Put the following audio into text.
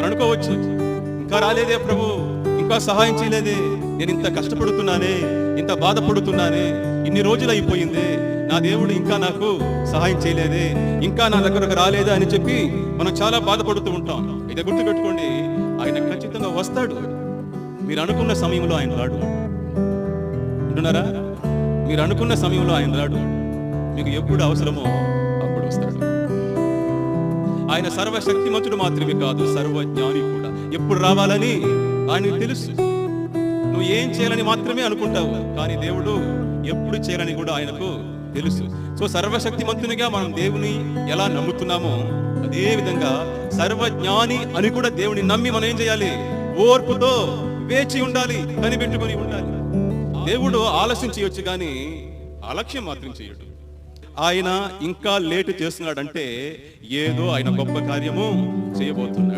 అనుకోవచ్చు, ఇంకా రాలేదే ప్రభు, ఇంకా సహాయం చేయలేదే, నేను ఇంత కష్టపడుతున్నానే, ఇంత బాధపడుతున్నానే, ఇన్ని రోజులు అయిపోయింది, నా దేవుడు ఇంకా నాకు సహాయం చేయలేదే, ఇంకా నా దగ్గరకు రాలేదా అని చెప్పి మనం చాలా బాధపడుతూ ఉంటాం. ఇది గుర్తుపెట్టుకోండి, ఆయన ఖచ్చితంగా వస్తాడు. మీరు అనుకున్న సమయంలో ఆయన రాడు. వింటున్నారా? మీరు అనుకున్న సమయంలో ఆయన రాడు. మీకు ఎప్పుడు అవసరమో అప్పుడు వస్తాడు. ఆయన సర్వశక్తిమంతుడు మాత్రమే కాదు, సర్వజ్ఞాని కూడా. ఎప్పుడు రావాలని ఆయనకు తెలుసు. నువ్వు ఏం చేయాలని మాత్రమే అనుకుంటావు, కానీ దేవుడు ఎప్పుడు చేయాలని కూడా ఆయనకు తెలుసు. సో సర్వశక్తిమంతునిగా మనం దేవుని ఎలా నమ్ముతున్నామో అదే విధంగా సర్వజ్ఞాని అని కూడా దేవుని నమ్మి మనం ఏం చేయాలి? ఓర్పుతో వేచి ఉండాలి, కనిపెట్టుకొని ఉండాలి. దేవుడు ఆలస్యం చేయొచ్చు కానీ అలక్ష్యం మాత్రం చేయడు. ఆయన ఇంకా లేటు చేస్తున్నాడంటే ఏదో ఆయన గొప్ప కార్యము చేయబోతున్నాడు.